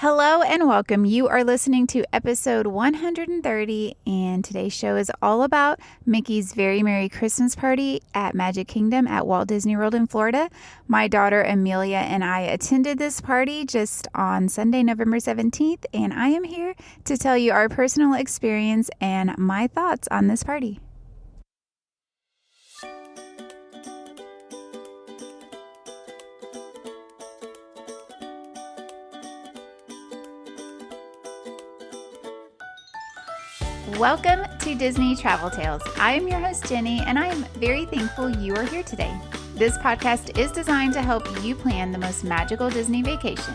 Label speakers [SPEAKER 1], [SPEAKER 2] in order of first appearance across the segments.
[SPEAKER 1] Hello and welcome. You are listening to episode 130, and today's show is all about Mickey's Very Merry Christmas Party at Magic Kingdom at Walt Disney World in Florida. My daughter Amelia and I attended this party just on Sunday, November 17th, and I am here to tell you our personal experience and my thoughts on this party. Welcome to Disney Travel Tales. I am your host, Jenny, and I am very thankful you are here today. This podcast is designed to help you plan the most magical Disney vacation,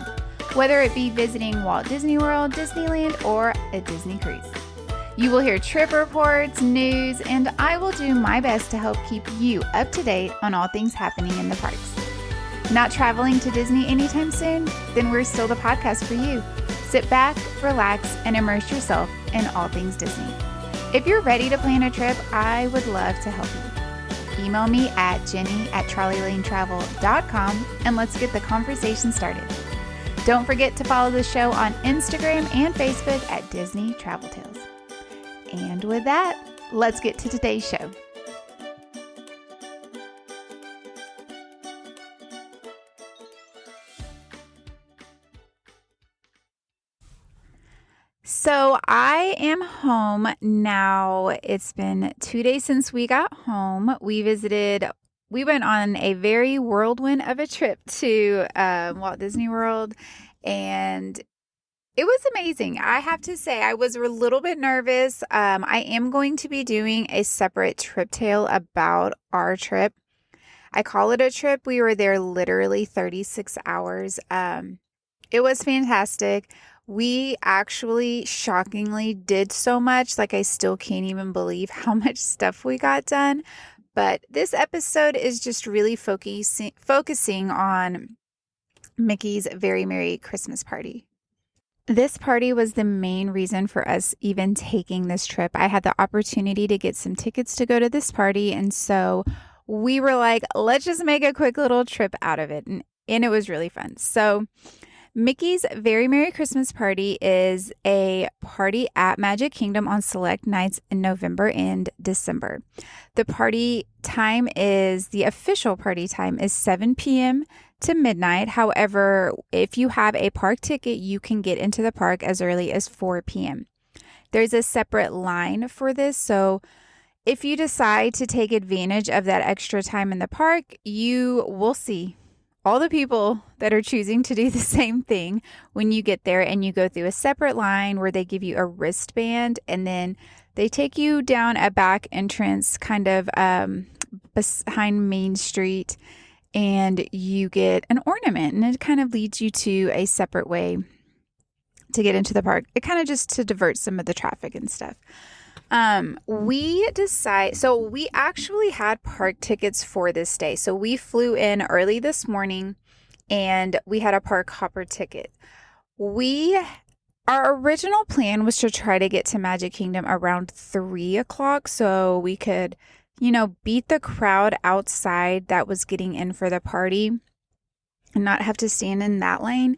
[SPEAKER 1] whether it be visiting Walt Disney World, Disneyland, or a Disney cruise. You will hear trip reports, news, and I will do my best to help keep you up to date on all things happening in the parks. Not traveling to Disney anytime soon? Then we're still the podcast for you. Sit back, relax, and immerse yourself in all things Disney. If you're ready to plan a trip, I would love to help you. Email me at jenny@trolleylanetravel.com and let's get the conversation started. Don't forget to follow the show on Instagram and Facebook at Disney Travel Tales. And with that, let's get to today's show. So I am home now. It's been 2 days since we got home. We went on a very whirlwind of a trip to Walt Disney World, and it was amazing. I have to say, I was a little bit nervous. I am going to be doing a separate trip tale about our trip. I call it a trip. We were there literally 36 hours. It was fantastic. We actually shockingly did so much. I still can't even believe how much stuff we got done. But this episode is just really focusing on Mickey's Very Merry Christmas Party. This party was the main reason for us even taking this trip. I had the opportunity to get some tickets to go to this party. And so we were like, let's just make a quick little trip out of it. And it was really fun. So Mickey's Very Merry Christmas Party is a party at Magic Kingdom on select nights in November and December. The official party time is 7 p.m. to midnight. However, if you have a park ticket, you can get into the park as early as 4 p.m. There's a separate line for this, so if you decide to take advantage of that extra time in the park, you will see all the people that are choosing to do the same thing when you get there, and you go through a separate line where they give you a wristband, and then they take you down a back entrance kind of behind Main Street, and you get an ornament, and it kind of leads you to a separate way to get into the park. It kind of just to divert some of the traffic and stuff. We actually had park tickets for this day. So we flew in early this morning and we had a park hopper ticket. Our original plan was to try to get to Magic Kingdom around 3 o'clock so we could, beat the crowd outside that was getting in for the party and not have to stand in that lane.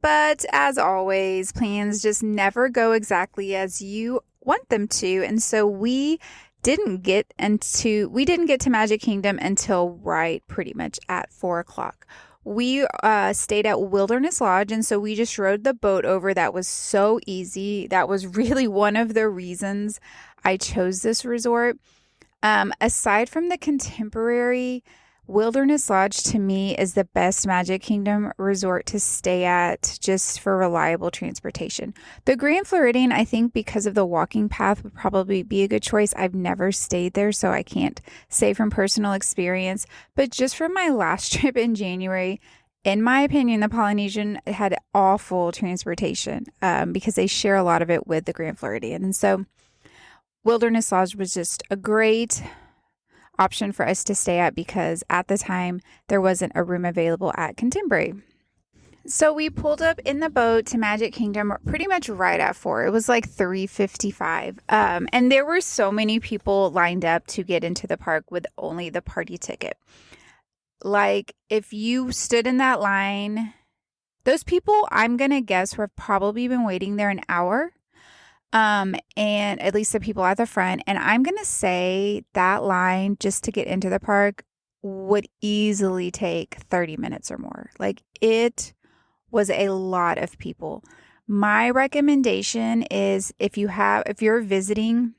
[SPEAKER 1] But as always, plans just never go exactly as you want them to, and so we didn't get to Magic Kingdom until right pretty much at 4 o'clock. We stayed at Wilderness Lodge, and so we just rode the boat over. That was so easy. That was really one of the reasons I chose this resort. Aside from the contemporary, Wilderness Lodge to me is the best Magic Kingdom resort to stay at just for reliable transportation. The Grand Floridian, I think because of the walking path, would probably be a good choice. I've never stayed there, so I can't say from personal experience. But just from my last trip in January, in my opinion, the Polynesian had awful transportation because they share a lot of it with the Grand Floridian. And so Wilderness Lodge was just a great option for us to stay at because at the time there wasn't a room available at Contemporary. So we pulled up in the boat to Magic Kingdom pretty much right at 4. It was like 3:55. And there were so many people lined up to get into the park with only the party ticket. If you stood in that line, Those people, I'm going to guess, have probably been waiting there an hour. And at least the people at the front. And I'm going to say that line just to get into the park would easily take 30 minutes or more. Like, it was a lot of people. My recommendation is if you're visiting,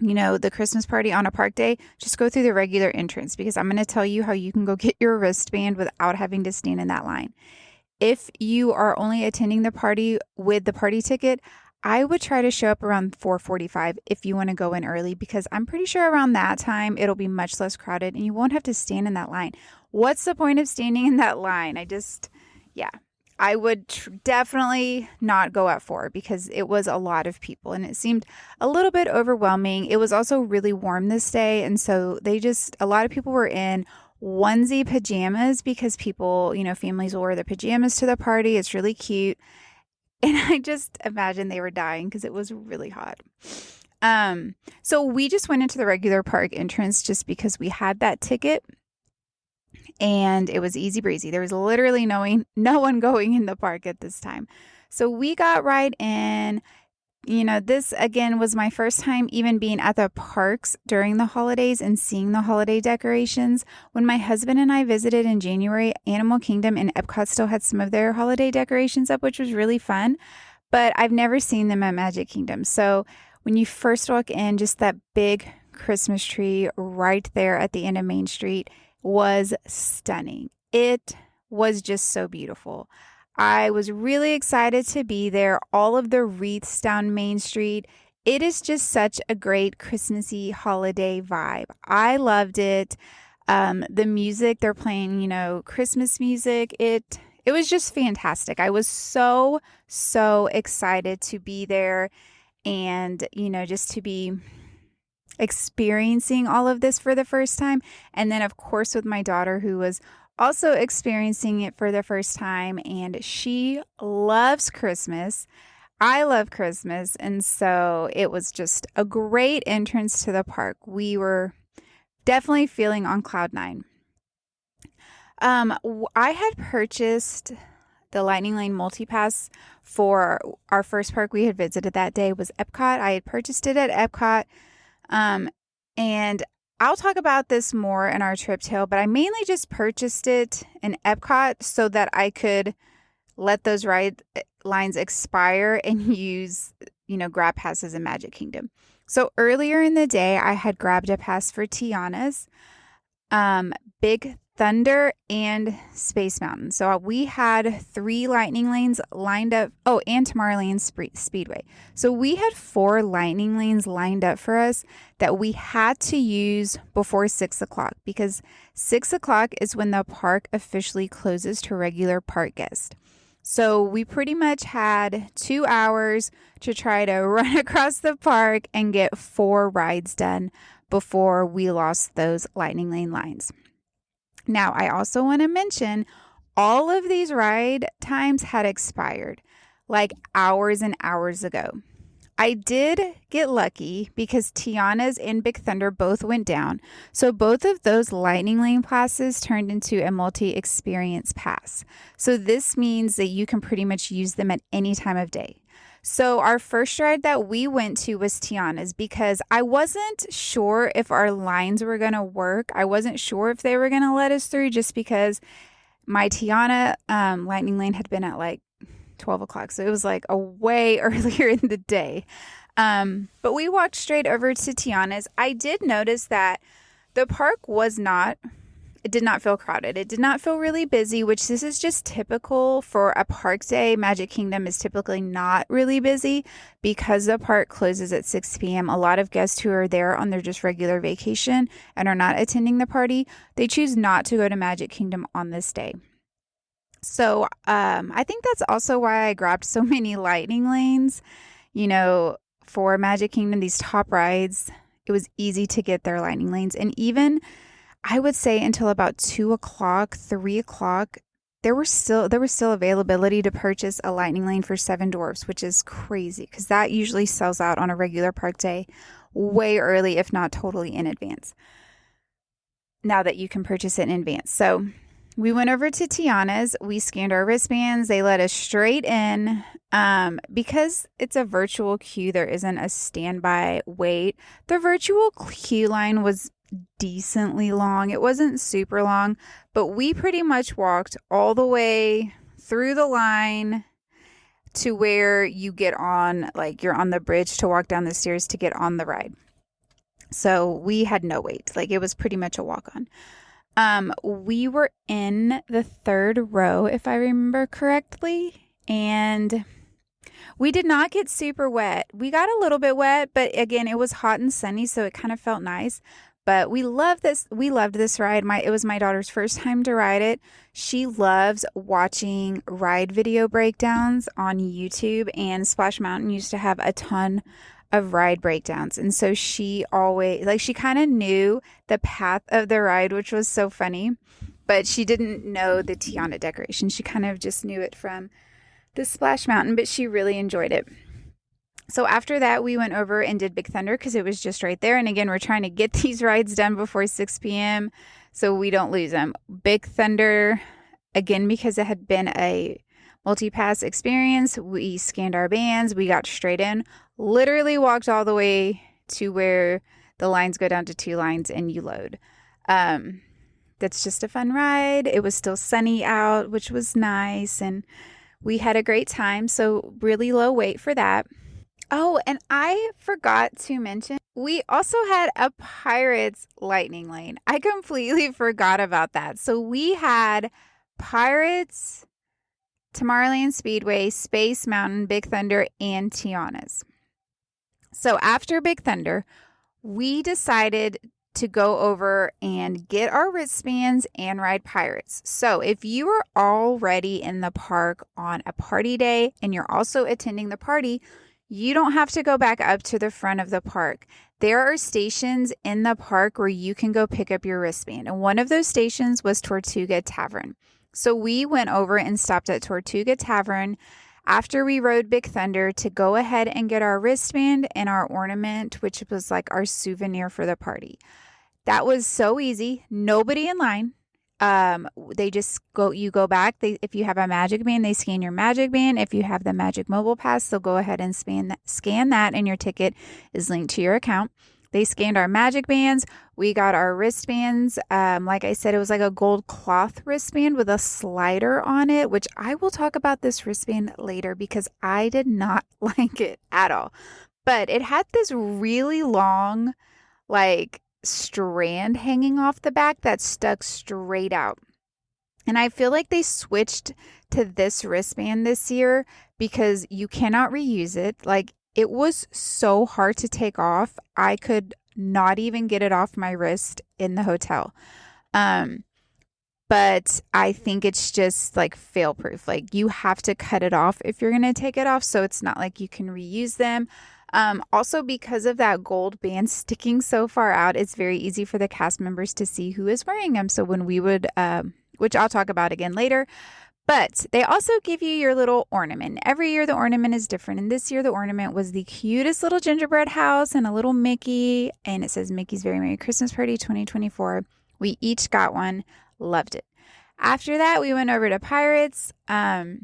[SPEAKER 1] the Christmas party on a park day, just go through the regular entrance, because I'm going to tell you how you can go get your wristband without having to stand in that line. If you are only attending the party with the party ticket, I would try to show up around 4:45 if you want to go in early, because I'm pretty sure around that time it'll be much less crowded and you won't have to stand in that line. What's the point of standing in that line? I would definitely not go at 4, because it was a lot of people and it seemed a little bit overwhelming. It was also really warm this day, and so a lot of people were in onesie pajamas, because people, families will wear their pajamas to the party. It's really cute. And I just imagine they were dying because it was really hot. So we just went into the regular park entrance just because we had that ticket, and it was easy breezy. There was literally no one going in the park at this time. So we got right in. This again was my first time even being at the parks during the holidays and seeing the holiday decorations. When my husband and I visited in January, Animal Kingdom and Epcot still had some of their holiday decorations up, which was really fun, but I've never seen them at Magic Kingdom. So when you first walk in, just that big Christmas tree right there at the end of Main Street was stunning. It was just so beautiful. I was really excited to be there. All of the wreaths down Main Street. It is just such a great Christmassy holiday vibe. I loved it. The music, they're playing, Christmas music. It was just fantastic. I was so, so excited to be there and, just to be experiencing all of this for the first time. And then, of course, with my daughter, who was also experiencing it for the first time, and she loves Christmas. I love Christmas, and so it was just a great entrance to the park. We were definitely feeling on cloud nine. I had purchased the Lightning Lane Multipass for our first park we had visited that day was Epcot. I had purchased it at Epcot, and I'll talk about this more in our trip tale, but I mainly just purchased it in Epcot so that I could let those ride lines expire and use, grab passes in Magic Kingdom. So earlier in the day, I had grabbed a pass for Tiana's, Big Thunder, and Space Mountain. So we had 3 lightning lanes lined up. Oh, and Tomorrowland Speedway. So we had 4 lightning lanes lined up for us that we had to use before 6 o'clock, because 6 o'clock is when the park officially closes to regular park guests. So we pretty much had 2 hours to try to run across the park and get 4 rides done before we lost those lightning lane lines. Now, I also want to mention all of these ride times had expired like hours and hours ago. I did get lucky because Tiana's and Big Thunder both went down. So both of those lightning lane passes turned into a multi-experience pass. So this means that you can pretty much use them at any time of day. So our first ride that we went to was Tiana's, because I wasn't sure if our lines were going to work. I wasn't sure if they were going to let us through, just because my Tiana lightning lane had been at like 12 o'clock. So it was like a way earlier in the day. But we walked straight over to Tiana's. I did notice that the park it did not feel crowded. It did not feel really busy, which this is just typical for a park day. Magic Kingdom is typically not really busy because the park closes at 6 p.m. A lot of guests who are there on their just regular vacation and are not attending the party, they choose not to go to Magic Kingdom on this day. So I think that's also why I grabbed so many lightning lanes, for Magic Kingdom, these top rides. It was easy to get their lightning lanes. And even I would say until about 2 o'clock, 3 o'clock, there was still availability to purchase a lightning lane for Seven Dwarfs, which is crazy because that usually sells out on a regular park day way early, if not totally in advance. Now that you can purchase it in advance. So We went over to Tiana's. We scanned our wristbands. They let us straight in. Because it's a virtual queue, there isn't a standby wait. The virtual queue line was decently long. It wasn't super long, but we pretty much walked all the way through the line to where you get on, like you're on the bridge to walk down the stairs to get on the ride. So we had no wait. Like it was pretty much a walk on. We were in the third row, if I remember correctly, and we did not get super wet. We got a little bit wet, but again, it was hot and sunny, so it kind of felt nice. But we loved this. We loved this ride. It was my daughter's first time to ride it. She loves watching ride video breakdowns on YouTube, and Splash Mountain used to have a ton of ride breakdowns. And so she always, like, she kind of knew the path of the ride, which was so funny, but she didn't know the Tiana decoration. She kind of just knew it from the Splash Mountain, but she really enjoyed it. So after that, we went over and did Big Thunder because it was just right there. And again, we're trying to get these rides done before 6 p.m. so we don't lose them. Big Thunder, again, because it had been a multi-pass experience, we scanned our bands, we got straight in, literally walked all the way to where the lines go down to 2 lines and you load. That's just a fun ride. It was still sunny out, which was nice, and we had a great time. So really low wait for that. Oh, and I forgot to mention, we also had a Pirates lightning lane. I completely forgot about that. So we had Pirates, Tomorrowland Speedway, Space Mountain, Big Thunder, and Tiana's. So after Big Thunder, we decided to go over and get our wristbands and ride Pirates. So if you are already in the park on a party day and you're also attending the party, you don't have to go back up to the front of the park. There are stations in the park where you can go pick up your wristband. And one of those stations was Tortuga Tavern. So we went over and stopped at Tortuga Tavern after we rode Big Thunder to go ahead and get our wristband and our ornament, which was like our souvenir for the party. That was so easy. Nobody in line. They just go, you go back. If you have a Magic Band, they scan your Magic Band. If you have the Magic Mobile Pass, they'll go ahead and scan that, and your ticket is linked to your account. They scanned our Magic Bands. We got our wristbands. Like I said, it was like a gold cloth wristband with a slider on it, which I will talk about this wristband later because I did not like it at all. But it had this really long, like, strand hanging off the back that stuck straight out. And I feel like they switched to this wristband this year because you cannot reuse it. Like, it was so hard to take off. I could not even get it off my wrist in the hotel. But I think it's just like fail proof. Like, you have to cut it off if you're going to take it off. So it's not like you can reuse them. Also, because of that gold band sticking so far out, it's very easy for the cast members to see who is wearing them. So when we would, which I'll talk about again later, but they also give you your little ornament. Every year the ornament is different. And this year the ornament was the cutest little gingerbread house and a little Mickey. And it says Mickey's Very Merry Christmas Party 2024. We each got one. Loved it. After that, we went over to Pirates. That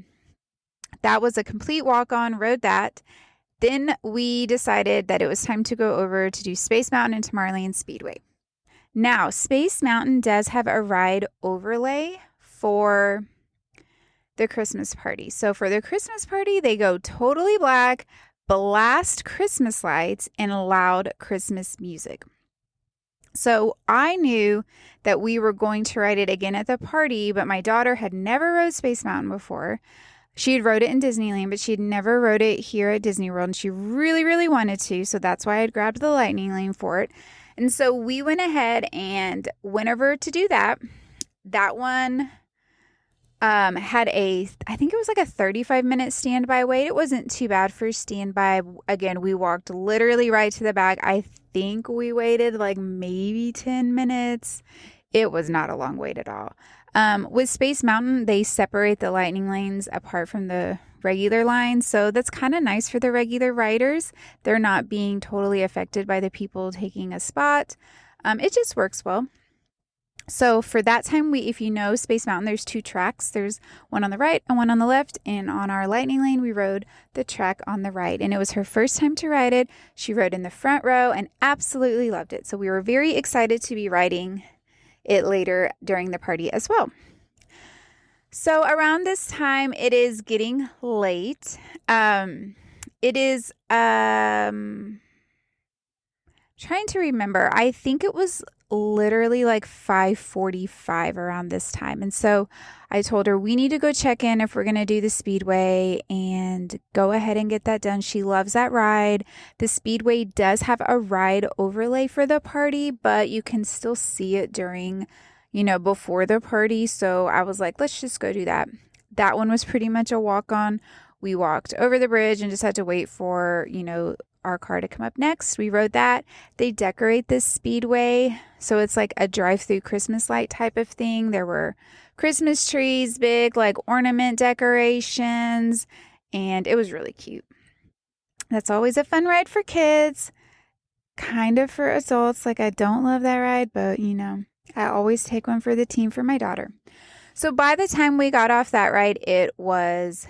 [SPEAKER 1] was a complete walk-on. Rode that. Then we decided that it was time to go over to do Space Mountain and Tomorrowland Speedway. Now, Space Mountain does have a ride overlay for the Christmas party. So for the Christmas party, they go totally black, blast Christmas lights, and loud Christmas music. So I knew that we were going to ride it again at the party, but my daughter had never rode Space Mountain before. She had rode it in Disneyland, but she had never rode it here at Disney World, and she really, really wanted to, so that's why I had grabbed the Lightning Lane for it. And so we went ahead and went over to do that. That one had I think it was like a 35-minute standby wait. It wasn't too bad for standby. Again, we walked literally right to the back. I think we waited like maybe 10 minutes. It was not a long wait at all. With Space Mountain, they separate the lightning lanes apart from the regular lines. So that's kind of nice for the regular riders. They're not being totally affected by the people taking a spot. It just works well. So for that time, if you know Space Mountain, there's 2 tracks. There's one on the right and one on the left. And on our Lightning Lane, we rode the track on the right. And it was her first time to ride it. She rode in the front row and absolutely loved it. So we were very excited to be riding it later during the party as well. So around this time, it is getting late. It is trying to remember. I think it was literally like 5:45 around this time. And so I told her we need to go check in if we're going to do the Speedway and go ahead and get that done. She loves that ride. The Speedway does have a ride overlay for the party, but you can still see it during, before the party. So I was like, let's just go do that. That one was pretty much a walk on. We walked over the bridge and just had to wait for, our car to come up next. We rode that. They decorate this Speedway, so it's like a drive-through Christmas light type of thing. There were Christmas trees, big like ornament decorations, and it was really cute. That's always a fun ride for kids, kind of for adults. Like, I don't love that ride, but I always take one for the team for my daughter. So by the time we got off that ride, it was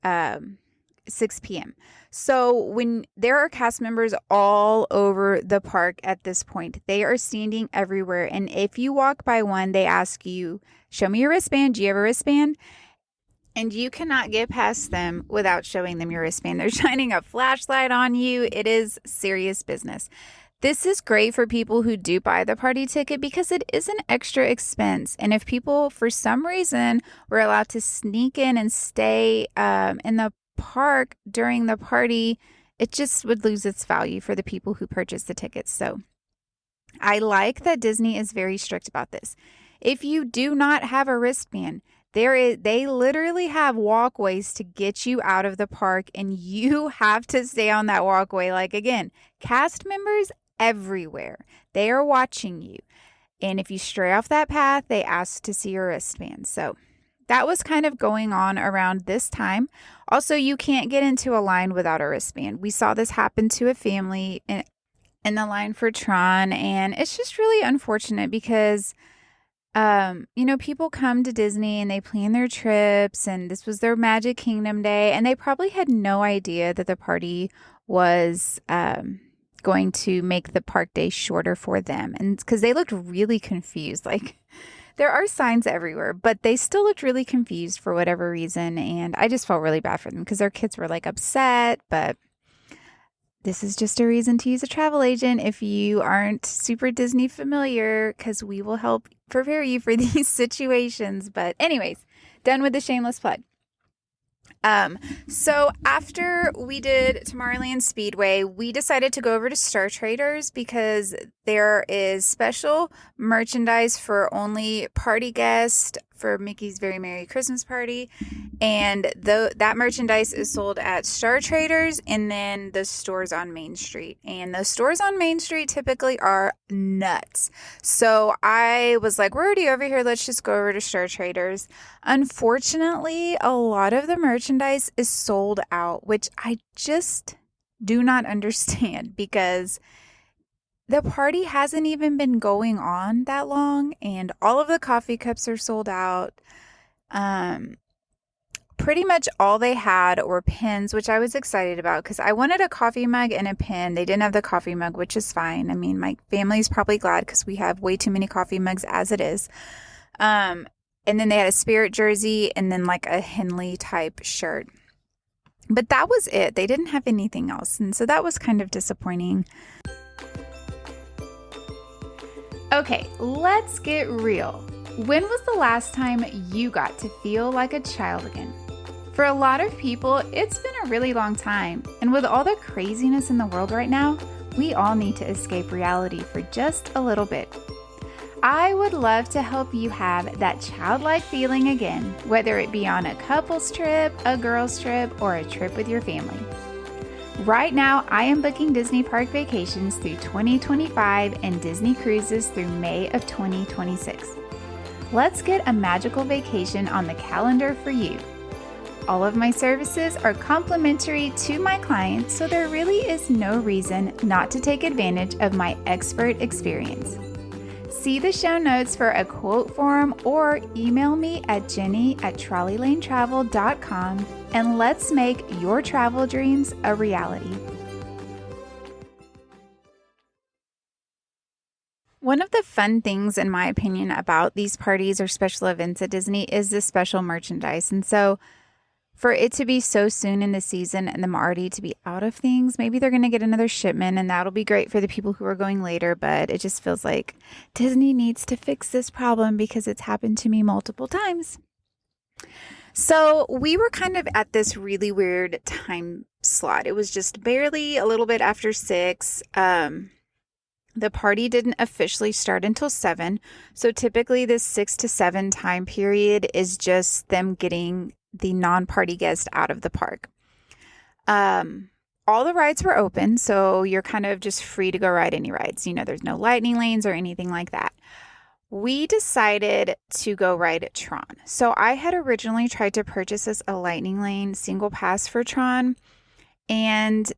[SPEAKER 1] 6 p.m. So when there are cast members all over the park at this point, they are standing everywhere. And if you walk by one, they ask you, show me your wristband. Do you have a wristband? And you cannot get past them without showing them your wristband. They're shining a flashlight on you. It is serious business. This is great for people who do buy the party ticket because it is an extra expense. And if people, for some reason, were allowed to sneak in and stay in the park during the party, it just would lose its value for the people who purchase the tickets. So I like that Disney is very strict about this. If you do not have a wristband, they literally have walkways to get you out of the park, and you have to stay on that walkway. Like, again, cast members everywhere. They are watching you. And if you stray off that path, they ask to see your wristband. So that was kind of going on around this time. Also, you can't get into a line without a wristband. We saw this happen to a family in the line for Tron, and it's just really unfortunate because, people come to Disney and they plan their trips, and this was their Magic Kingdom day, and they probably had no idea that the party was going to make the park day shorter for them. And because they looked really confused, like, there are signs everywhere, but they still looked really confused for whatever reason. And I just felt really bad for them because their kids were like upset. But this is just a reason to use a travel agent if you aren't super Disney familiar, because we will help prepare you for these situations. But anyways, done with the shameless plug. So after we did Tomorrowland Speedway, we decided to go over to Star Traders because there is special merchandise for only party guests for Mickey's Very Merry Christmas Party. And that merchandise is sold at Star Traders and then the stores on Main Street. And the stores on Main Street typically are nuts. So I was like, we're already over here. Let's just go over to Star Traders. Unfortunately, a lot of the merchandise is sold out, which I just do not understand because the party hasn't even been going on that long, and all of the coffee cups are sold out. Pretty much all they had were pins, which I was excited about because I wanted a coffee mug and a pin. They didn't have the coffee mug, which is fine. I mean, my family's probably glad because we have way too many coffee mugs as it is. And then they had a Spirit jersey and then like a Henley type shirt. But that was it. They didn't have anything else. And so that was kind of disappointing. Okay, let's get real. When was the last time you got to feel like a child again? For a lot of people, it's been a really long time. And with all the craziness in the world right now, we all need to escape reality for just a little bit. I would love to help you have that childlike feeling again, whether it be on a couple's trip, a girl's trip, or a trip with your family. Right now, I am booking Disney Park vacations through 2025 and Disney cruises through May of 2026. Let's get a magical vacation on the calendar for you. All of my services are complimentary to my clients, so there really is no reason not to take advantage of my expert experience. See the show notes for a quote form or email me at jenny@trolleylanetravel.com and let's make your travel dreams a reality. One of the fun things, in my opinion, about these parties or special events at Disney is the special merchandise. And so for it to be so soon in the season and them already to be out of things, maybe they're going to get another shipment and that'll be great for the people who are going later. But it just feels like Disney needs to fix this problem because it's happened to me multiple times. So we were kind of at this really weird time slot. It was just barely a little bit after 6. The party didn't officially start until 7. So typically this 6 to 7 time period is just them getting the non-party guest out of the park. All the rides were open, so you're kind of just free to go ride any rides. There's no lightning lanes or anything like that. We decided to go ride Tron. So I had originally tried to purchase us a lightning lane single pass for Tron, and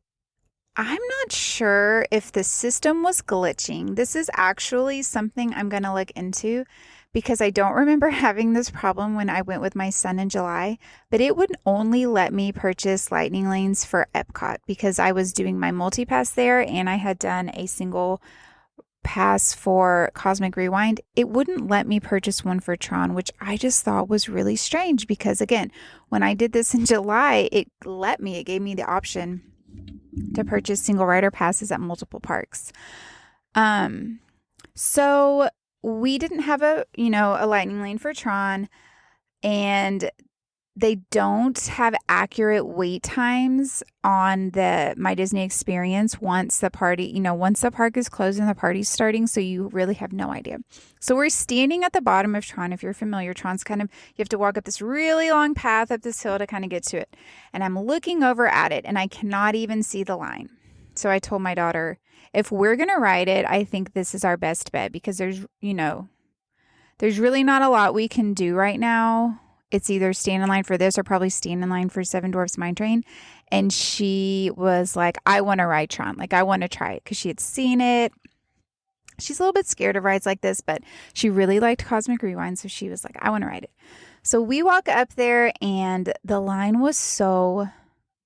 [SPEAKER 1] I'm not sure if the system was glitching. This is actually something I'm going to look into because I don't remember having this problem when I went with my son in July, but it would only let me purchase lightning lanes for Epcot because I was doing my multi-pass there and I had done a single pass for Cosmic Rewind. It wouldn't let me purchase one for Tron, which I just thought was really strange because, again, when I did this in July, it gave me the option to purchase single rider passes at multiple parks. So we didn't have a lightning lane for Tron, and they don't have accurate wait times on the My Disney Experience once the park is closed and the party's starting. So you really have no idea. So we're standing at the bottom of Tron. If you're familiar, Tron's you have to walk up this really long path up this hill to kind of get to it. And I'm looking over at it and I cannot even see the line. So I told my daughter, if we're going to ride it, I think this is our best bet because there's really not a lot we can do right now. It's either stand in line for this or probably stand in line for Seven Dwarfs Mine Train. And she was like, I want to ride Tron. I want to try it because she had seen it. She's a little bit scared of rides like this, but she really liked Cosmic Rewind. So she was like, I want to ride it. So we walk up there and the line was so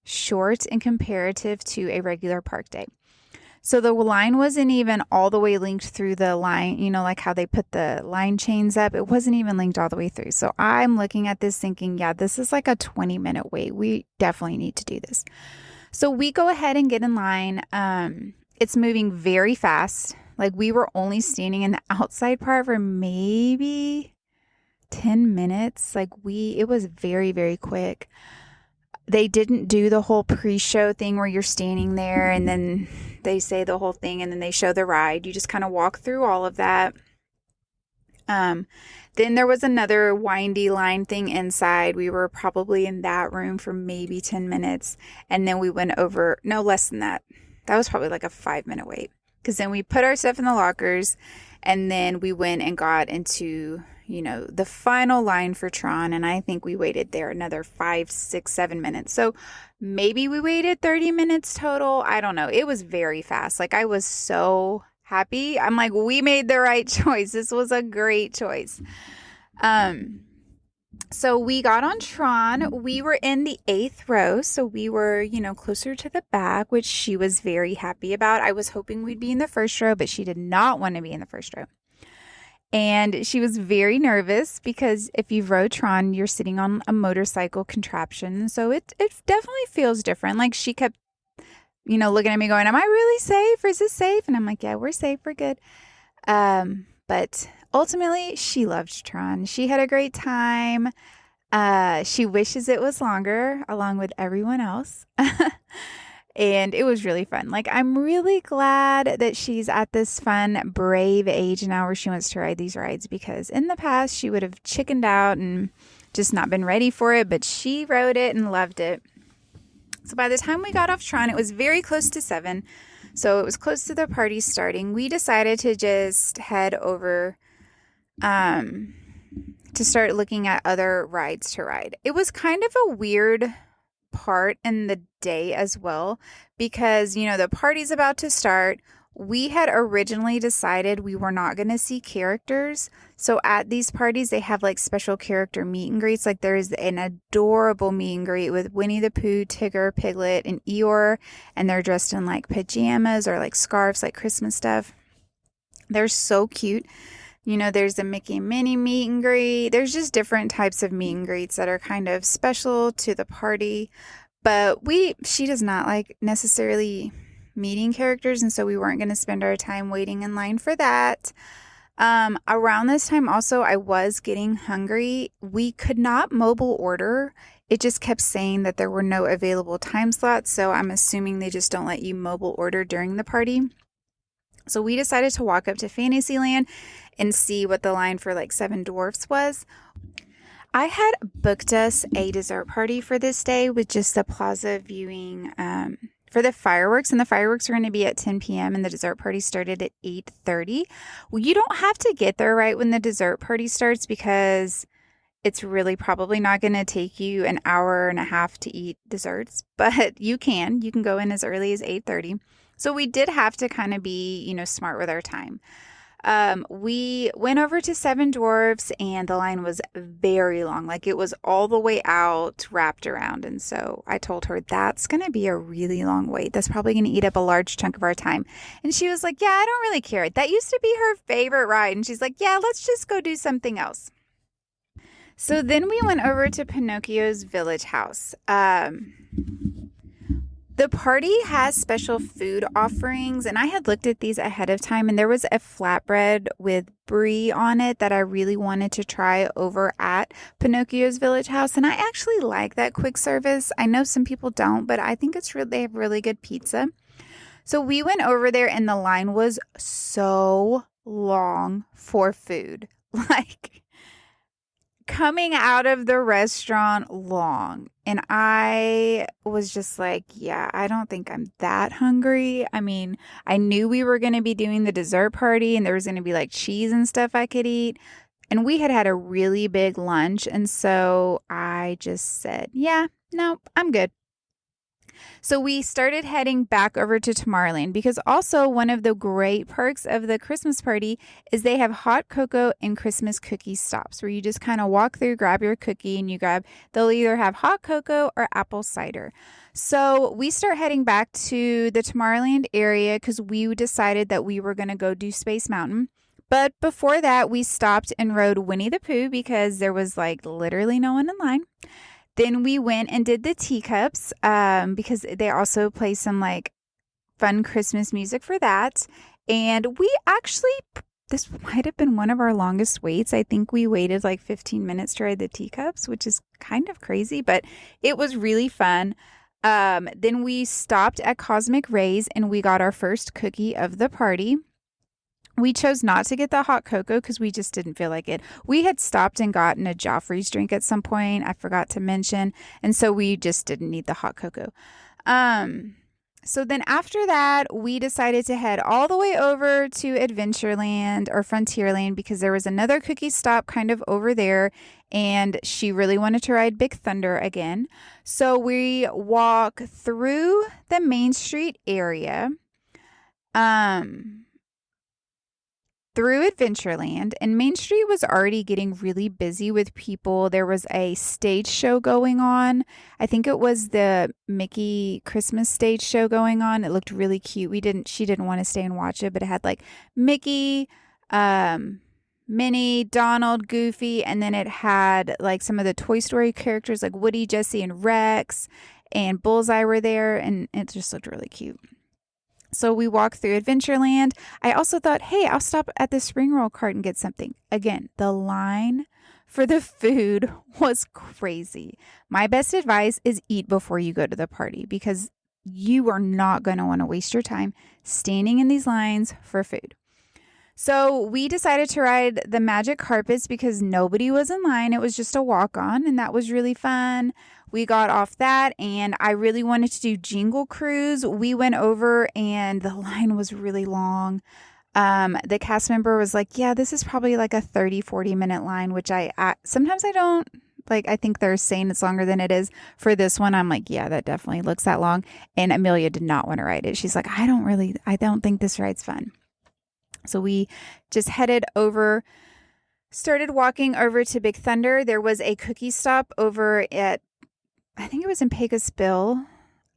[SPEAKER 1] short in comparative to a regular park day. So the line wasn't even all the way linked through the line, like how they put the line chains up. It wasn't even linked all the way through. So I'm looking at this thinking, yeah, this is like a 20-minute wait. We definitely need to do this. So we go ahead and get in line. It's moving very fast. We were only standing in the outside part for maybe 10 minutes. It was very, very quick. They didn't do the whole pre-show thing where you're standing there and then they say the whole thing and then they show the ride. You just kind of walk through all of that. Then there was another windy line thing inside. We were probably in that room for maybe 10 minutes. And then we went over, no less than that. That was probably like a 5-minute wait. Because then we put our stuff in the lockers and then we went and got into the final line for Tron. And I think we waited there another 5, 6, 7 minutes. So maybe we waited 30 minutes total. I don't know. It was very fast. I was so happy. I'm like, we made the right choice. This was a great choice. So we got on Tron. We were in the 8th row. So we were, closer to the back, which she was very happy about. I was hoping we'd be in the first row, but she did not want to be in the first row. And she was very nervous because if you've rode Tron, you're sitting on a motorcycle contraption. So it definitely feels different. She kept, looking at me going, am I really safe? Or is this safe? And I'm like, yeah, we're safe. We're good. But ultimately, she loved Tron. She had a great time. She wishes it was longer along with everyone else. And it was really fun. I'm really glad that she's at this fun, brave age now where she wants to ride these rides because in the past she would have chickened out and just not been ready for it, but she rode it and loved it. So by the time we got off Tron, it was very close to 7. So it was close to the party starting. We decided to just head over to start looking at other rides to ride. It was kind of a weird part in the day as well because the party's about to start. we had originally decided we were not going to see characters. So at these parties, they have like special character meet and greets. Like there is an adorable meet and greet with Winnie the Pooh, Tigger, Piglet, and Eeyore. And they're dressed in like pajamas or like scarves, like Christmas stuff. They're so cute. There's a Mickey and Minnie meet and greet. There's just different types of meet and greets that are kind of special to the party. But she does not like necessarily meeting characters, and so we weren't going to spend our time waiting in line for that. Around this time also, I was getting hungry. We could not mobile order. It just kept saying that there were no available time slots, so I'm assuming they just don't let you mobile order during the party. So we decided to walk up to Fantasyland and see what the line for like Seven Dwarfs was. I had booked us a dessert party for this day with just the plaza viewing for the fireworks, and the fireworks are going to be at 10 p.m. and the dessert party started at 8:30. Well, you don't have to get there right when the dessert party starts because it's really probably not going to take you an hour and a half to eat desserts, but you can go in as early as 8:30. So we did have to kind of be, smart with our time. We went over to Seven Dwarfs and the line was very long. Like it was all the way out wrapped around. And so I told her that's going to be a really long wait. That's probably going to eat up a large chunk of our time. And she was like, yeah, I don't really care. That used to be her favorite ride. And she's like, yeah, let's just go do something else. So then we went over to Pinocchio's Village House. The party has special food offerings, and I had looked at these ahead of time, and there was a flatbread with brie on it that I really wanted to try over at Pinocchio's Village House, and I actually like that quick service. I know some people don't, but I think they have really good pizza. So we went over there, and the line was so long for food. Like, coming out of the restaurant long. And I was just like, yeah, I don't think I'm that hungry. I mean, I knew we were going to be doing the dessert party and there was going to be like cheese and stuff I could eat. And we had a really big lunch. And so I just said, yeah, no, I'm good. So we started heading back over to Tomorrowland because also one of the great perks of the Christmas party is they have hot cocoa and Christmas cookie stops where you just kind of walk through, grab your cookie, and they'll either have hot cocoa or apple cider. So we start heading back to the Tomorrowland area because we decided that we were going to go do Space Mountain. But before that, we stopped and rode Winnie the Pooh because there was like literally no one in line. Then we went and did the teacups because they also play some like fun Christmas music for that. And this might have been one of our longest waits. I think we waited like 15 minutes to ride the teacups, which is kind of crazy, but it was really fun. Then we stopped at Cosmic Rays and we got our first cookie of the party. We chose not to get the hot cocoa because we just didn't feel like it. We had stopped and gotten a Joffrey's drink at some point. I forgot to mention. And so we just didn't need the hot cocoa. So then after that, we decided to head all the way over to Adventureland or Frontierland because there was another cookie stop kind of over there. And she really wanted to ride Big Thunder again. So we walk through the Main Street area. Through Adventureland, and Main Street was already getting really busy with people. There was a stage show going on. I think it was the Mickey Christmas stage show going on. It looked really cute. She didn't want to stay and watch it, but it had like Mickey, Minnie, Donald, Goofy, and then it had like some of the Toy Story characters like Woody, Jesse, and Rex, and Bullseye were there, and it just looked really cute. So we walked through Adventureland. I also thought, hey, I'll stop at the spring roll cart and get something. Again, the line for the food was crazy. My best advice is eat before you go to the party because you are not going to want to waste your time standing in these lines for food. So we decided to ride the Magic Carpets because nobody was in line. It was just a walk-on, and that was really fun. We got off that, and I really wanted to do Jingle Cruise. We went over, and the line was really long. The cast member was like, yeah, this is probably like a 30, 40-minute line, which sometimes I don't Like, I think they're saying it's longer than it is. For this one, I'm like, yeah, that definitely looks that long. And Amelia did not want to ride it. She's like, I don't think this ride's fun. So we just headed over, started walking over to Big Thunder. There was a cookie stop over at, I think it was in Pecos Bill.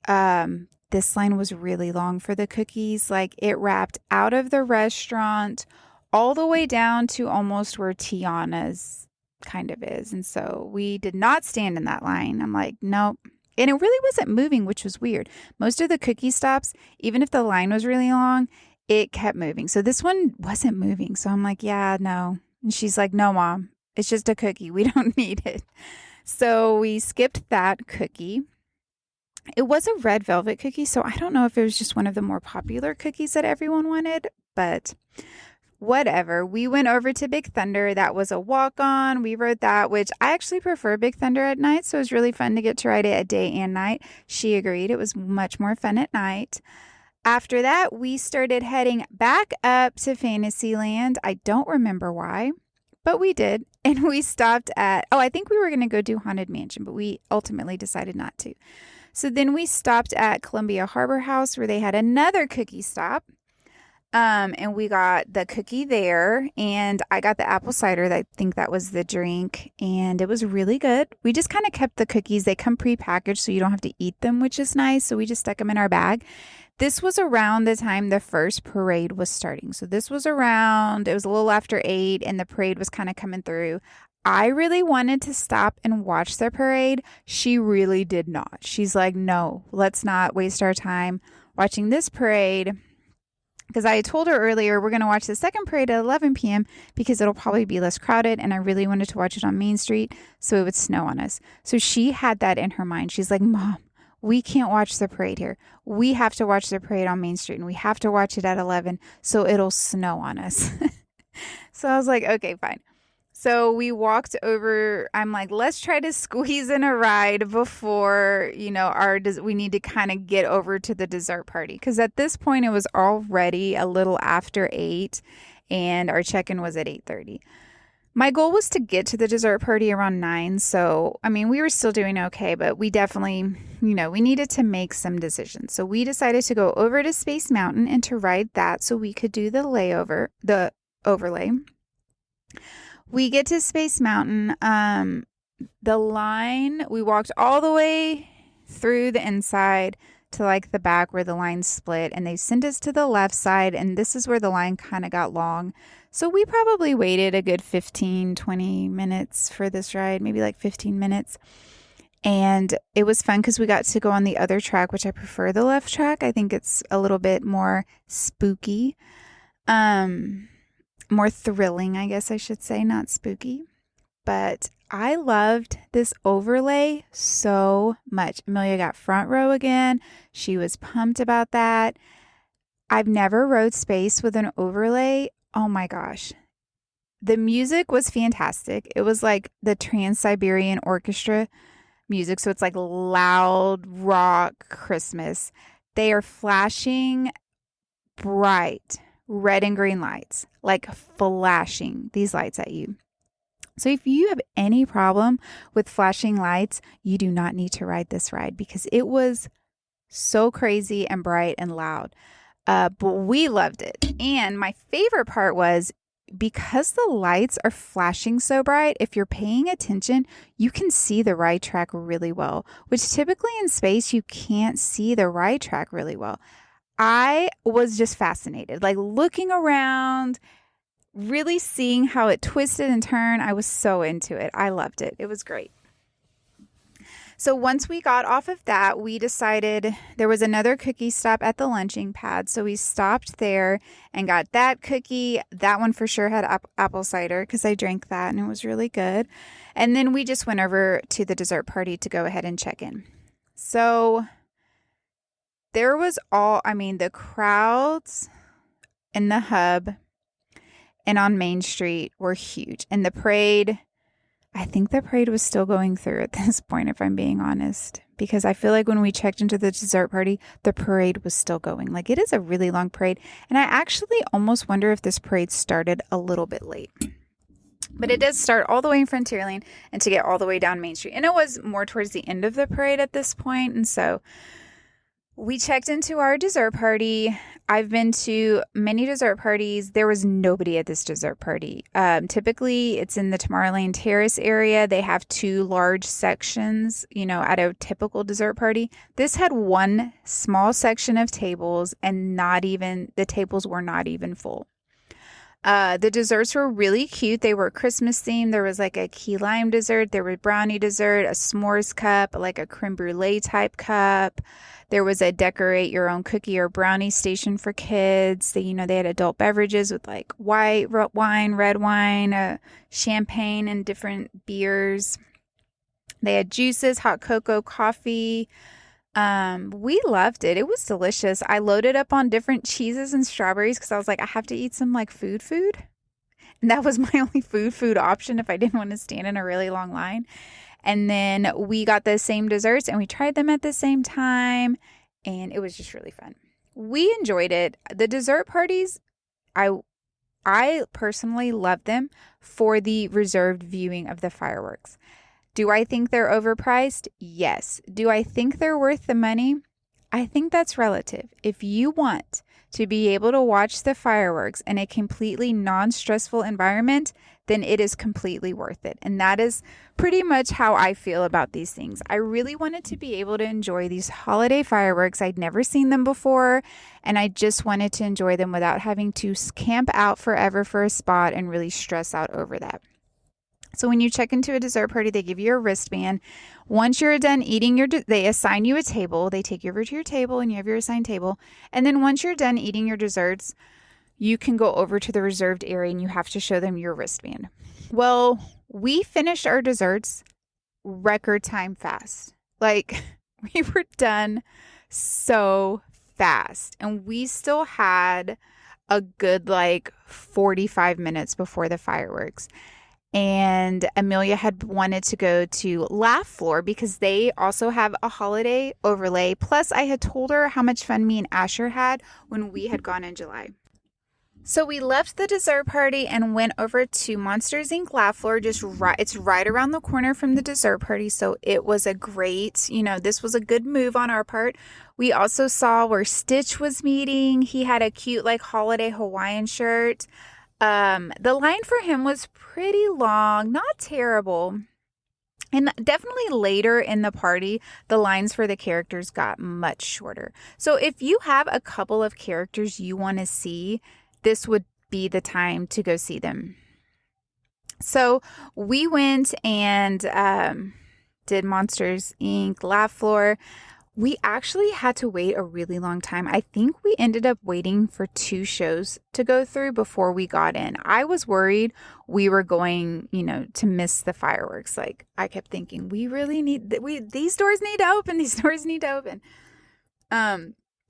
[SPEAKER 1] This line was really long for the cookies. Like, it wrapped out of the restaurant all the way down to almost where Tiana's kind of is. And so we did not stand in that line. I'm like, nope. And it really wasn't moving, which was weird. Most of the cookie stops, even if the line was really long, it kept moving. So this one wasn't moving. So I'm like, yeah, no. And she's like, no, Mom, it's just a cookie. We don't need it. So we skipped that cookie. It was a red velvet cookie, so I don't know if it was just one of the more popular cookies that everyone wanted, but whatever. We went over to Big Thunder. That was a walk-on. We rode that, which I actually prefer Big Thunder at night, so it was really fun to get to ride it at day and night. She agreed. It was much more fun at night. After that, we started heading back up to Fantasyland. I don't remember why, but we did. And we stopped at, I think we were going to go do Haunted Mansion, but we ultimately decided not to. So then we stopped at Columbia Harbor House where they had another cookie stop. And we got the cookie there, and I got the apple cider. I think that was the drink, and it was really good. We just kind of kept the cookies. They come prepackaged, so you don't have to eat them, which is nice. So we just stuck them in our bag. This was around the time the first parade was starting. So this was around, it was a little after 8, and the parade was kind of coming through. I really wanted to stop and watch the parade. She really did not. She's like, no, let's not waste our time watching this parade. Because I told her earlier, we're going to watch the second parade at 11 p.m. because it'll probably be less crowded. And I really wanted to watch it on Main Street so it would snow on us. So she had that in her mind. She's like, Mom, we can't watch the parade here. We have to watch the parade on Main Street, and we have to watch it at 11 so it'll snow on us. So I was like, okay, fine. So we walked over. I'm like, let's try to squeeze in a ride before, we need to kind of get over to the dessert party. Because at this point, it was already a little after 8 and our check-in was at 8:30. My goal was to get to the dessert party around 9. So, we were still doing okay, but we definitely, we needed to make some decisions. So we decided to go over to Space Mountain and to ride that so we could do the overlay. We get to Space Mountain. The line, we walked all the way through the inside to like the back where the line split, and they sent us to the left side, and this is where the line kind of got long. So we probably waited a good 15-20 minutes for this ride, maybe like 15 minutes. And it was fun because we got to go on the other track, which I prefer the left track. I think it's a little bit more spooky. More thrilling, I guess I should say, not spooky. But I loved this overlay so much. Amelia got front row again. She was pumped about that. I've never rode space with an overlay. Oh my gosh. The music was fantastic. It was like the Trans-Siberian Orchestra music. So it's like loud rock Christmas. They are flashing bright red and green lights, like flashing these lights at you. So if you have any problem with flashing lights, you do not need to ride this ride because it was so crazy and bright and loud. But we loved it. And my favorite part was because the lights are flashing so bright, if you're paying attention, you can see the ride track really well, which typically in space, you can't see the ride track really well. I was just fascinated, like looking around, really seeing how it twisted and turned. I was so into it. I loved it. It was great. So once we got off of that, we decided there was another cookie stop at the lunching pad. So we stopped there and got that cookie. That one for sure had apple cider because I drank that and it was really good. And then we just went over to the dessert party to go ahead and check in. So there was the crowds in the hub and on Main Street were huge. And the parade, I think the parade was still going through at this point, if I'm being honest, because I feel like when we checked into the dessert party, the parade was still going. Like, it is a really long parade. And I actually almost wonder if this parade started a little bit late. But it does start all the way in Frontierland and to get all the way down Main Street. And it was more towards the end of the parade at this point. And so we checked into our dessert party. I've been to many dessert parties. There was nobody at this dessert party. Typically, it's in the Tomorrowland Terrace area. They have two large sections, at a typical dessert party. This had one small section of tables, and the tables were not even full. The desserts were really cute. They were Christmas themed. There was like a key lime dessert. There was brownie dessert, a s'mores cup, like a creme brulee type cup. There was a decorate your own cookie or brownie station for kids. They had adult beverages with like white wine, red wine, champagne, and different beers. They had juices, hot cocoa, coffee. We loved it. It was delicious. I loaded up on different cheeses and strawberries because I was like, I have to eat some like food. And that was my only food option if I didn't want to stand in a really long line. And then we got the same desserts and we tried them at the same time. And it was just really fun. We enjoyed it. The dessert parties, I personally love them for the reserved viewing of the fireworks. Do I think they're overpriced? Yes. Do I think they're worth the money? I think that's relative. If you want to be able to watch the fireworks in a completely non-stressful environment, then it is completely worth it. And that is pretty much how I feel about these things. I really wanted to be able to enjoy these holiday fireworks. I'd never seen them before, and I just wanted to enjoy them without having to camp out forever for a spot and really stress out over that. So when you check into a dessert party, they give you a wristband. Once you're done eating they assign you a table. They take you over to your table and you have your assigned table. And then once you're done eating your desserts, you can go over to the reserved area and you have to show them your wristband. Well, we finished our desserts record time fast. Like we were done so fast, and we still had a good 45 minutes before the fireworks. And Amelia had wanted to go to Laugh Floor because they also have a holiday overlay. Plus, I had told her how much fun me and Asher had when we had gone in July. So we left the dessert party and went over to Monsters, Inc. Laugh Floor. It's right around the corner from the dessert party. So it was a great, this was a good move on our part. We also saw where Stitch was meeting. He had a cute holiday Hawaiian shirt. The line for him was pretty long, not terrible. And definitely later in the party, the lines for the characters got much shorter. So if you have a couple of characters you want to see, this would be the time to go see them. So we went and did Monsters, Inc. Laugh Floor. We actually had to wait a really long time. I think we ended up waiting for 2 shows to go through before we got in. I was worried we were going, to miss the fireworks. I kept thinking, we really need, these doors need to open. These doors need to open.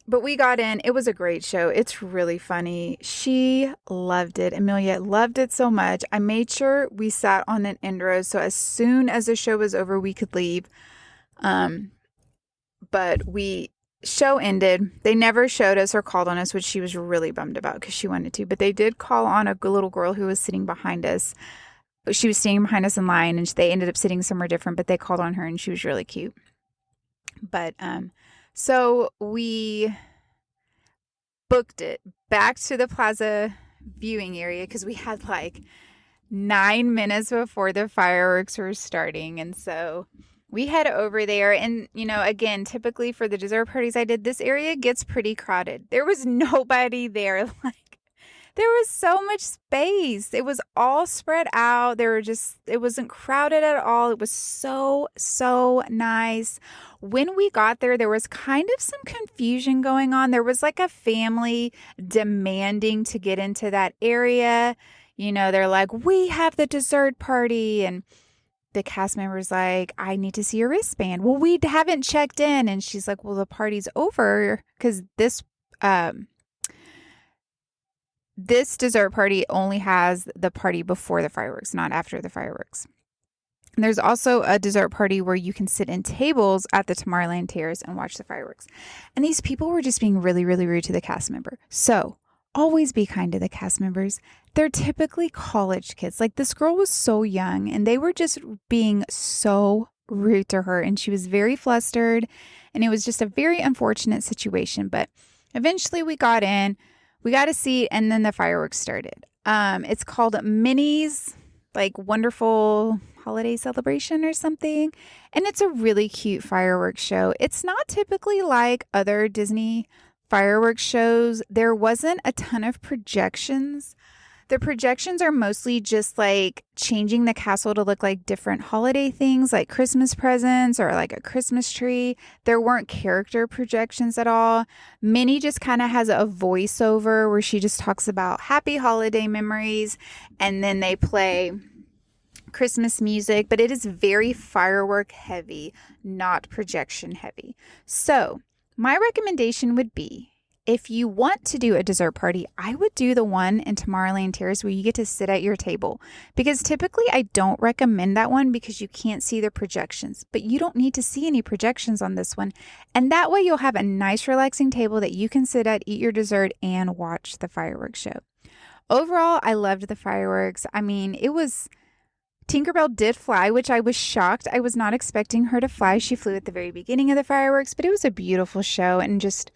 [SPEAKER 1] But we got in. It was a great show. It's really funny. She loved it. Amelia loved it so much. I made sure we sat on an end row, so as soon as the show was over, we could leave. But show ended. They never showed us or called on us, which she was really bummed about because she wanted to. But they did call on a little girl who was sitting behind us. She was standing behind us in line, and they ended up sitting somewhere different, but they called on her, and she was really cute. But so we booked it back to the plaza viewing area because we had 9 minutes before the fireworks were starting. And so we head over there, and, again, typically for the dessert parties I did, this area gets pretty crowded. There was nobody there. There was so much space. It was all spread out. It wasn't crowded at all. It was so, so nice. When we got there, there was kind of some confusion going on. There was a family demanding to get into that area. They're like, we have the dessert party, and the cast member's like, I need to see your wristband. Well, we haven't checked in. And she's like, well, the party's over because this dessert party only has the party before the fireworks, not after the fireworks. And there's also a dessert party where you can sit in tables at the Tomorrowland Terrace and watch the fireworks. And these people were just being really, really rude to the cast member. So always be kind to the cast members. They're typically college kids. Like this girl was so young and they were just being so rude to her and she was very flustered and it was just a very unfortunate situation. But eventually we got in, we got a seat and then the fireworks started. It's called Minnie's like wonderful holiday celebration or something. And it's a really cute fireworks show. It's not typically like other Disney fireworks shows. There wasn't a ton of projections. The projections are mostly just like changing the castle to look like different holiday things like Christmas presents or like a Christmas tree. There weren't character projections at all. Minnie just kind of has a voiceover where she just talks about happy holiday memories and then they play Christmas music, but it is very firework heavy, not projection heavy. So my recommendation would be if you want to do a dessert party, I would do the one in Tomorrowland Terrace where you get to sit at your table because typically I don't recommend that one because you can't see the projections, but you don't need to see any projections on this one. And that way you'll have a nice relaxing table that you can sit at, eat your dessert, and watch the fireworks show. Overall, I loved the fireworks. I mean, Tinkerbell did fly, which I was shocked. I was not expecting her to fly. She flew at the very beginning of the fireworks, but it was a beautiful show and just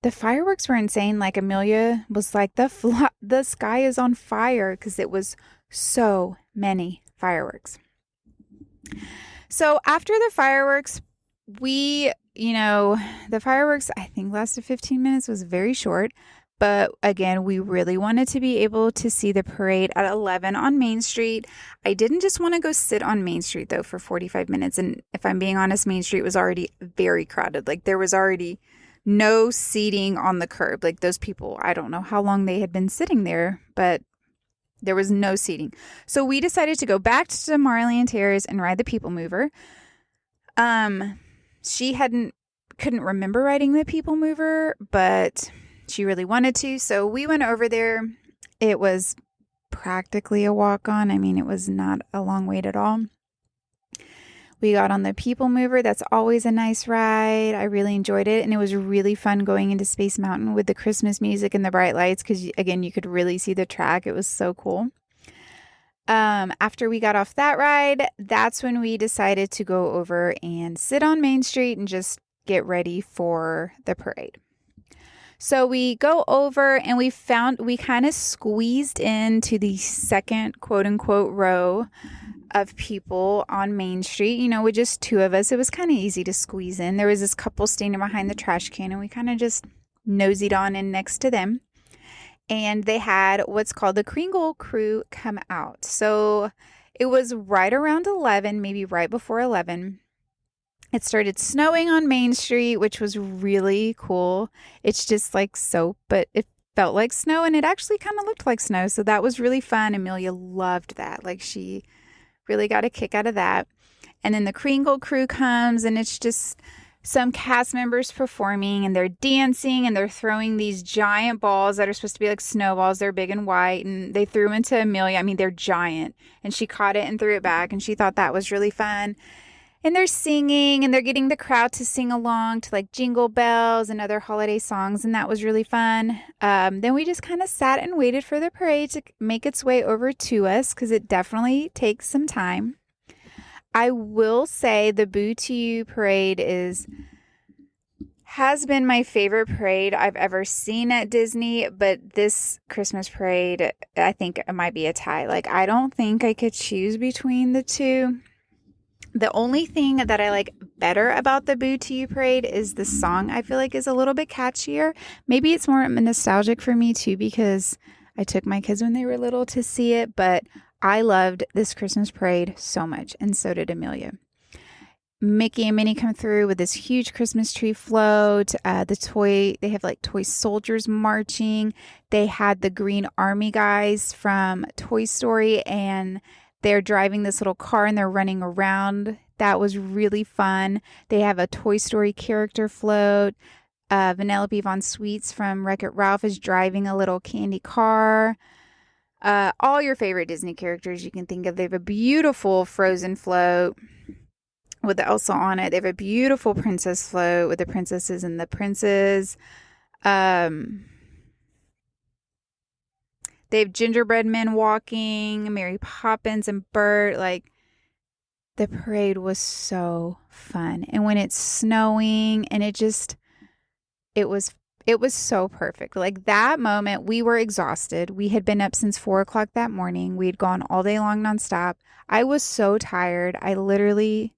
[SPEAKER 1] the fireworks were insane. Like Amelia was like, the sky is on fire because it was so many fireworks. So after the fireworks, the fireworks I think lasted 15 minutes, was very short. But again, we really wanted to be able to see the parade at 11 on Main Street. I didn't just want to go sit on Main Street though for 45 minutes. And if I'm being honest, Main Street was already very crowded. Like there was already no seating on the curb. Like those people, I don't know how long they had been sitting there, but there was no seating. So we decided to go back to Tomorrowland Terrace and ride the People Mover. She couldn't remember riding the People Mover, but she really wanted to. So we went over there. It was practically a walk on. I mean, it was not a long wait at all. We got on the People Mover. That's always a nice ride. I really enjoyed it. And it was really fun going into Space Mountain with the Christmas music and the bright lights because, again, you could really see the track. It was so cool. After we got off that ride, that's when we decided to go over and sit on Main Street and just get ready for the parade. So we go over and we kind of squeezed into the second quote unquote row of people on Main Street, with just two of us. It was kind of easy to squeeze in. There was this couple standing behind the trash can and we kind of just noseyed on in next to them. And they had what's called the Kringle Crew come out. So it was right around 11, maybe right before 11. It started snowing on Main Street, which was really cool. It's just like soap, but it felt like snow and it actually kind of looked like snow. So that was really fun. Amelia loved that. Like she really got a kick out of that. And then the Kringle Crew comes and it's just some cast members performing and they're dancing and they're throwing these giant balls that are supposed to be like snowballs. They're big and white and they threw them into Amelia. I mean, they're giant and she caught it and threw it back and she thought that was really fun. And they're singing and they're getting the crowd to sing along to like Jingle Bells and other holiday songs. And that was really fun. Then we just kind of sat and waited for the parade to make its way over to us because it definitely takes some time. I will say the Boo to You parade has been my favorite parade I've ever seen at Disney. But this Christmas parade, I think it might be a tie. Like, I don't think I could choose between the two. The only thing that I like better about the Boo to You parade is the song. I feel like is a little bit catchier. Maybe it's more nostalgic for me too because I took my kids when they were little to see it, but I loved this Christmas parade so much and so did Amelia. Mickey and Minnie come through with this huge Christmas tree float. They have like toy soldiers marching. They had the Green Army guys from Toy Story and they're driving this little car and they're running around. That was really fun. They have a Toy Story character float. Vanellope Von Sweets from Wreck-It Ralph is driving a little candy car. All your favorite Disney characters you can think of. They have a beautiful Frozen float with the Elsa on it. They have a beautiful princess float with the princesses and the princes. They have gingerbread men walking, Mary Poppins and Bert. Like, the parade was so fun. And when it's snowing and it was it was so perfect. Like, that moment, we were exhausted. We had been up since 4 o'clock that morning. We had gone all day long nonstop. I was so tired. I literally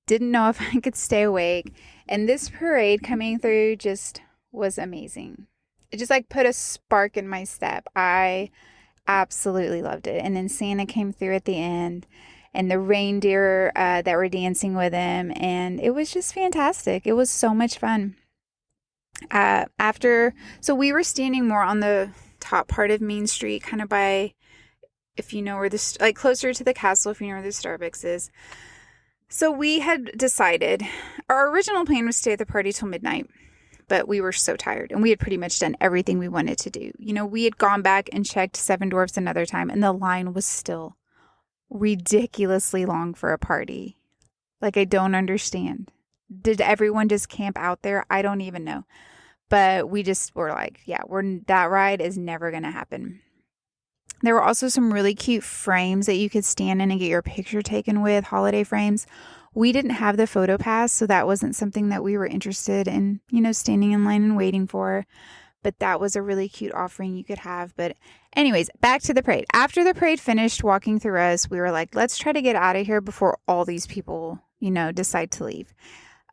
[SPEAKER 1] didn't know if I could stay awake. And this parade coming through just was amazing. It just like put a spark in my step. I absolutely loved it. And then Santa came through at the end, and the reindeer that were dancing with him. And it was just fantastic. It was so much fun. So we were standing more on the top part of Main Street, kind of by, if you know where like closer to the castle, if you know where the Starbucks is. So we had decided, our original plan was to stay at the party till midnight, but we were so tired and we had pretty much done everything we wanted to do. You know, we had gone back and checked Seven Dwarfs another time, and the line was still ridiculously long for a party. Like, I don't understand. Did everyone just camp out there? I don't even know. But we just were like, yeah, that ride is never going to happen. There were also some really cute frames that you could stand in and get your picture taken with, holiday frames. We didn't have the photo pass, so that wasn't something that we were interested in, you know, standing in line and waiting for. But that was a really cute offering you could have. But anyways, back to the parade. After the parade finished walking through us, we were like, let's try to get out of here before all these people, you know, decide to leave.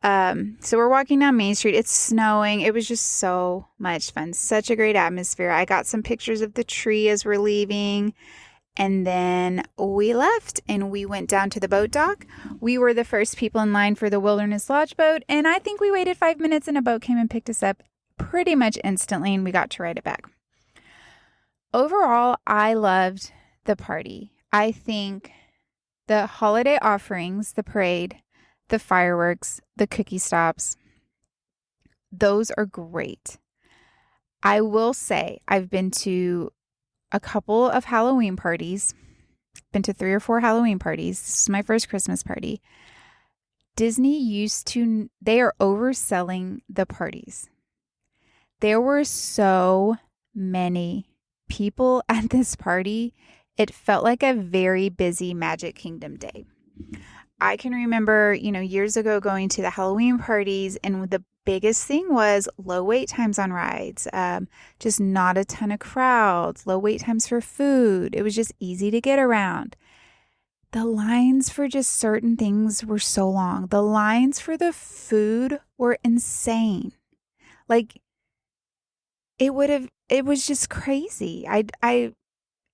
[SPEAKER 1] So we're walking down Main Street. It's snowing. It was just so much fun. Such a great atmosphere. I got some pictures of the tree as we're leaving. And then we left and we went down to the boat dock. We were the first people in line for the Wilderness Lodge boat. And I think we waited 5 minutes and a boat came and picked us up pretty much instantly, and we got to ride it back. Overall, I loved the party. I think the holiday offerings, the parade, the fireworks, the cookie stops, those are great. I will say I've been to a couple of Halloween parties, been to 3 or 4 Halloween parties. This is my first Christmas party. Disney they are overselling the parties. There were so many people at this party. It felt like a very busy Magic Kingdom day. I can remember, you know, years ago going to the Halloween parties, and the biggest thing was low wait times on rides, just not a ton of crowds, low wait times for food. It was just easy to get around. The lines for just certain things were so long. The lines for the food were insane. Like, it was just crazy.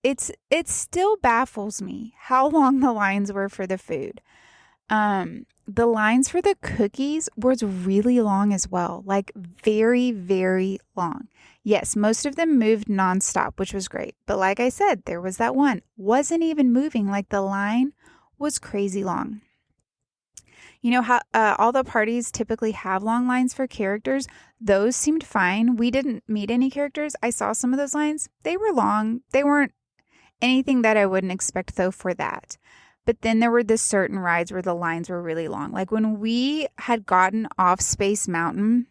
[SPEAKER 1] It still baffles me how long the lines were for the food. The lines for the cookies was really long as well, like very, very long. Yes, most of them moved nonstop, which was great. But like I said, there was that one, wasn't even moving. Like, the line was crazy long. You know how all the parties typically have long lines for characters? Those seemed fine. We didn't meet any characters. I saw some of those lines. They were long. They weren't anything that I wouldn't expect, though, for that. But then there were the certain rides where the lines were really long. Like, when we had gotten off Space Mountain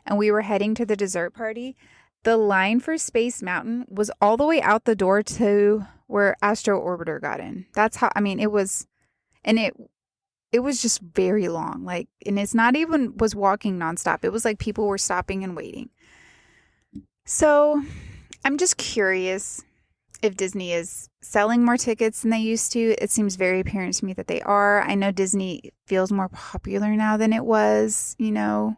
[SPEAKER 1] and we were heading to the dessert party, the line for Space Mountain was all the way out the door to where Astro Orbiter got in. That's how, I mean, it was just very long. Like, and it's not even was walking nonstop. It was like people were stopping and waiting. So I'm just curious if Disney is selling more tickets than they used to. It seems very apparent to me that they are. I know Disney feels more popular now than it was, you know,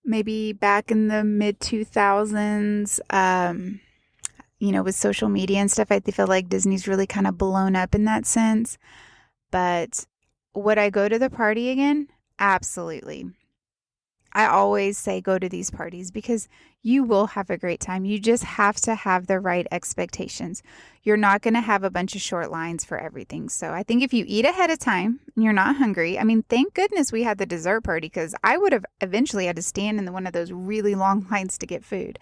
[SPEAKER 1] maybe back in the mid 2000s, you know, with social media and stuff. I feel like Disney's really kind of blown up in that sense. But would I go to the party again? Absolutely. I always say go to these parties because you will have a great time. You just have to have the right expectations. You're not going to have a bunch of short lines for everything. So I think if you eat ahead of time and you're not hungry, I mean, thank goodness we had the dessert party, because I would have eventually had to stand in one of those really long lines to get food.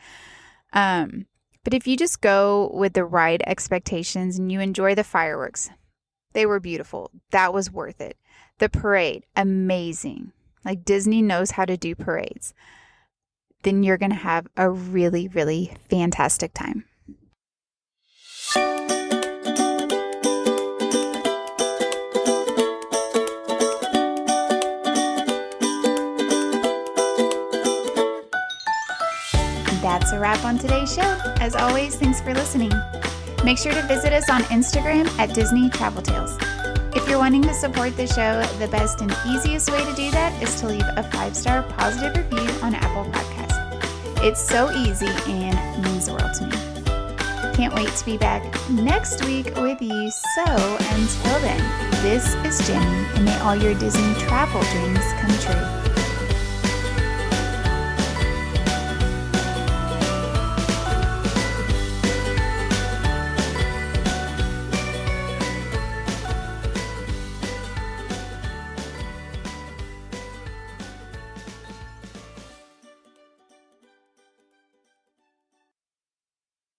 [SPEAKER 1] But if you just go with the right expectations and you enjoy the fireworks, they were beautiful. That was worth it. The parade, amazing. Like, Disney knows how to do parades. Then you're going to have a really, really fantastic time. That's a wrap on today's show. As always, thanks for listening. Make sure to visit us on Instagram at Disney Travel Tales. If you're wanting to support the show, the best and easiest way to do that is to leave a 5-star positive review on Apple Podcasts. It's so easy and means the world to me. Can't wait to be back next week with you. So until then, this is Jenny, and may all your Disney travel dreams come true.